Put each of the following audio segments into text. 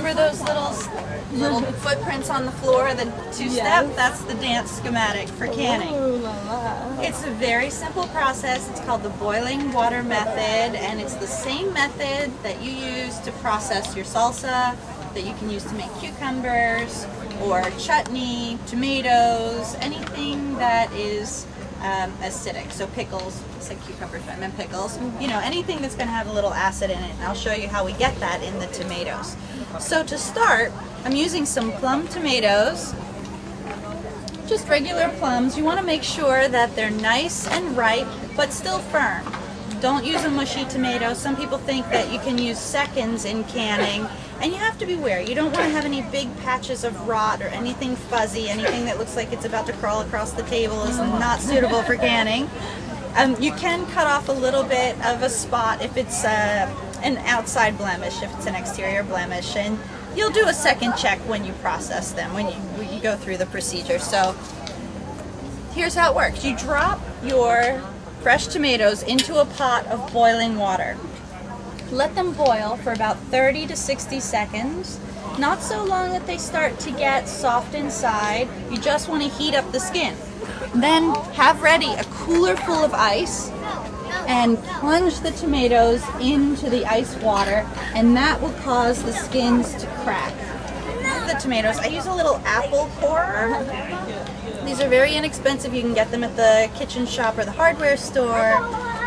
remember those little footprints on the floor, the two-step? Yes. That's the dance schematic for canning. Ooh, la, la. It's a very simple process. It's called the boiling water method, and it's the same method that you use to process your salsa, that you can use to make cucumbers or chutney, tomatoes, anything that is acidic. So pickles, I said cucumbers, but I meant pickles. You know, anything that's going to have a little acid in it. And I'll show you how we get that in the tomatoes. So to start, I'm using some plum tomatoes, just regular plums. You want to make sure that they're nice and ripe, but still firm. Don't use a mushy tomato. Some people think that you can use seconds in canning, and you have to beware. You don't want to have any big patches of rot or anything fuzzy. Anything that looks like it's about to crawl across the table is not suitable for canning. You can cut off a little bit of a spot if it's an outside blemish, if it's an exterior blemish, and you'll do a second check when you process them, when you go through the procedure. So here's how it works. You drop your fresh tomatoes into a pot of boiling water. Let them boil for about 30 to 60 seconds. Not so long that they start to get soft inside. You just want to heat up the skin. Then have ready a cooler full of ice and plunge the tomatoes into the ice water, and that will cause the skins to crack. The tomatoes, I use a little apple corer. These are very inexpensive. You can get them at the kitchen shop or the hardware store.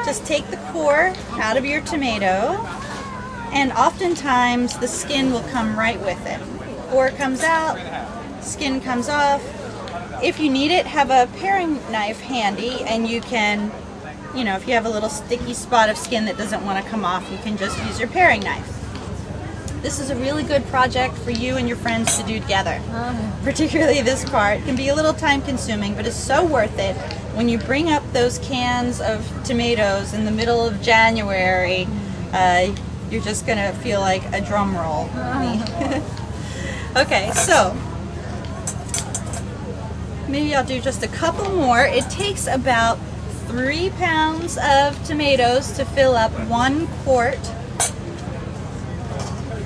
Just take the core out of your tomato, and oftentimes the skin will come right with it. Core comes out, skin comes off. If you need it, have a paring knife handy, and you can, you know, if you have a little sticky spot of skin that doesn't want to come off, you can just use your paring knife. This is a really good project for you and your friends to do together. Particularly this part. It can be a little time consuming, but it's so worth it when you bring up those cans of tomatoes in the middle of January. You're just going to feel like a drum roll. Okay, so maybe I'll do just a couple more. It takes about 3 pounds of tomatoes to fill up 1 quart.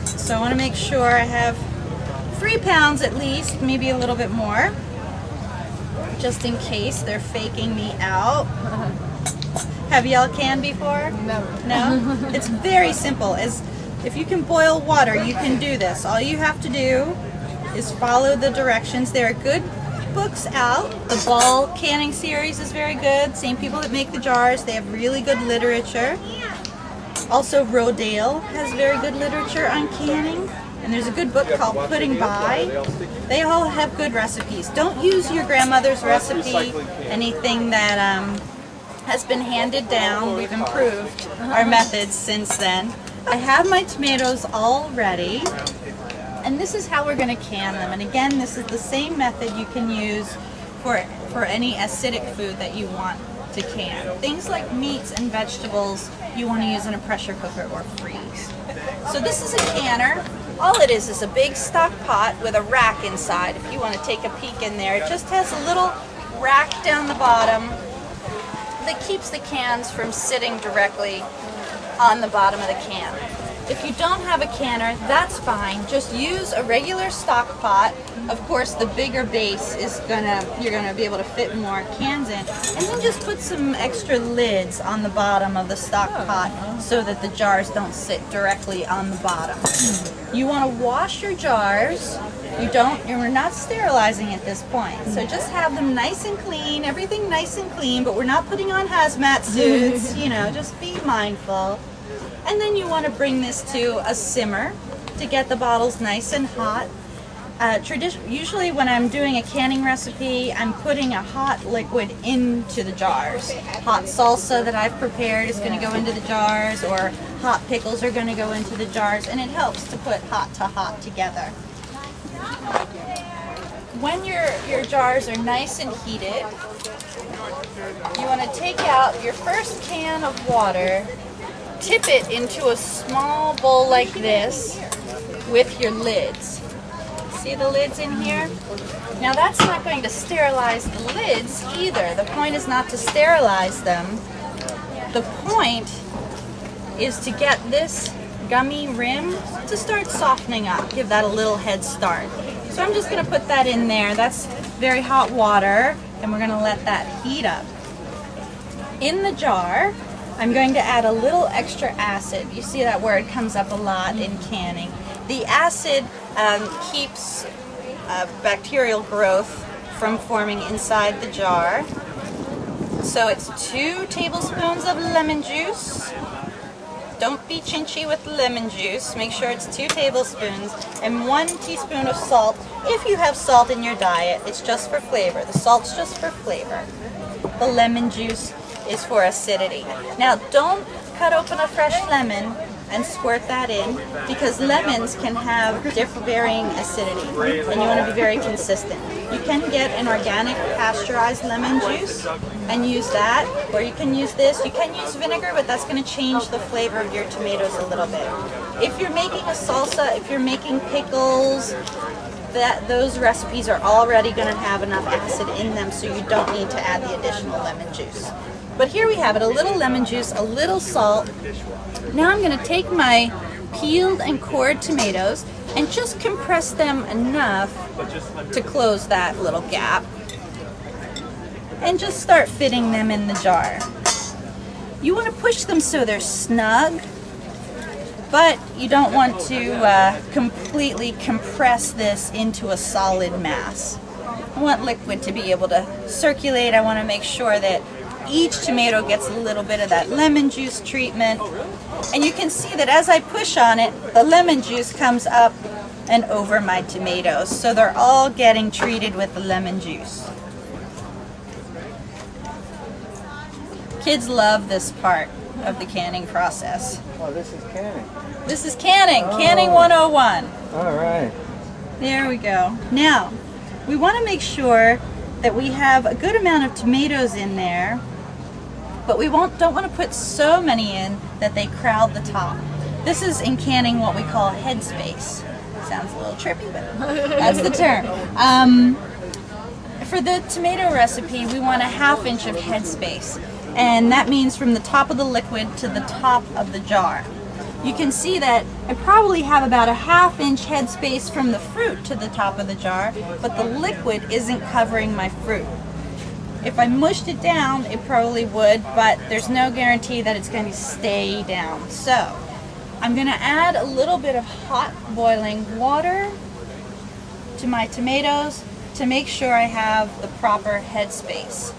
So I want to make sure I have 3 pounds at least, maybe a little bit more, just in case they're faking me out. Have y'all canned before? No. No? It's very simple. If you can boil water, you can do this. All you have to do is follow the directions. There are good books out. The Ball Canning Series is very good. Same people that make the jars. They have really good literature. Also, Rodale has very good literature on canning, and there's a good book called Pudding By. They all have good recipes. Don't use your grandmother's recipe, anything that has been handed down. We've improved our methods since then. I have my tomatoes all ready, and this is how we're going to can them. And again, this is the same method you can use for any acidic food that you want to can. Things like meats and vegetables you want to use in a pressure cooker or freeze. So this is a canner. All it is a big stock pot with a rack inside. If you want to take a peek in there, it just has a little rack down the bottom that keeps the cans from sitting directly on the bottom of the can. If you don't have a canner, that's fine. Just use a regular stock pot. Of course, the bigger base is you're gonna be able to fit more cans in. And then just put some extra lids on the bottom of the stock pot so that the jars don't sit directly on the bottom. You want to wash your jars. You're not sterilizing at this point. So just have them nice and clean, everything nice and clean, but we're not putting on hazmat suits, you know, just be mindful. And then you want to bring this to a simmer to get the bottles nice and hot. Usually when I'm doing a canning recipe, I'm putting a hot liquid into the jars. Hot salsa that I've prepared is going to go into the jars, or hot pickles are going to go into the jars, and it helps to put hot to hot together. When your jars are nice and heated, you want to take out your first can of water, tip it into a small bowl like this with your lids. See the lids in here? Now that's not going to sterilize the lids either. The point is not to sterilize them. The point is to get this gummy rim to start softening up, give that a little head start. So I'm just going to put that in there. That's very hot water, and we're going to let that heat up. In the jar, I'm going to add a little extra acid. You see that word comes up a lot in canning. The acid keeps bacterial growth from forming inside the jar. So it's 2 tablespoons of lemon juice. Don't be chinchy with the lemon juice. Make sure it's 2 tablespoons and 1 teaspoon of salt. If you have salt in your diet, it's just for flavor. The salt's just for flavor. The lemon juice is for acidity. Now, don't cut open a fresh lemon and squirt that in, because lemons can have varying acidity, and you want to be very consistent. You can get an organic pasteurized lemon juice and use that, or you can use this. You can use vinegar, but that's going to change the flavor of your tomatoes a little bit. If you're making a salsa, if you're making pickles, those recipes are already going to have enough acid in them, so you don't need to add the additional lemon juice. But here we have it, a little lemon juice, a little salt. Now I'm going to take my peeled and cored tomatoes and just compress them enough to close that little gap. And just start fitting them in the jar. You want to push them so they're snug, but you don't want to completely compress this into a solid mass. I want liquid to be able to circulate. I want to make sure that each tomato gets a little bit of that lemon juice treatment. And you can see that as I push on it, the lemon juice comes up and over my tomatoes. So they're all getting treated with the lemon juice. Kids love this part of the canning process. Oh, this is canning. This is canning, oh. Canning 101. All right. There we go. Now, we want to make sure that we have a good amount of tomatoes in there, but we don't want to put so many in that they crowd the top. This is in canning what we call headspace. Sounds a little trippy, but that's the term. For the tomato recipe, we want a 1/2 inch of headspace, and that means from the top of the liquid to the top of the jar. You can see that I probably have about a 1/2 inch headspace from the fruit to the top of the jar, but the liquid isn't covering my fruit. If I mushed it down, it probably would, but there's no guarantee that it's going to stay down. So I'm going to add a little bit of hot boiling water to my tomatoes to make sure I have the proper headspace.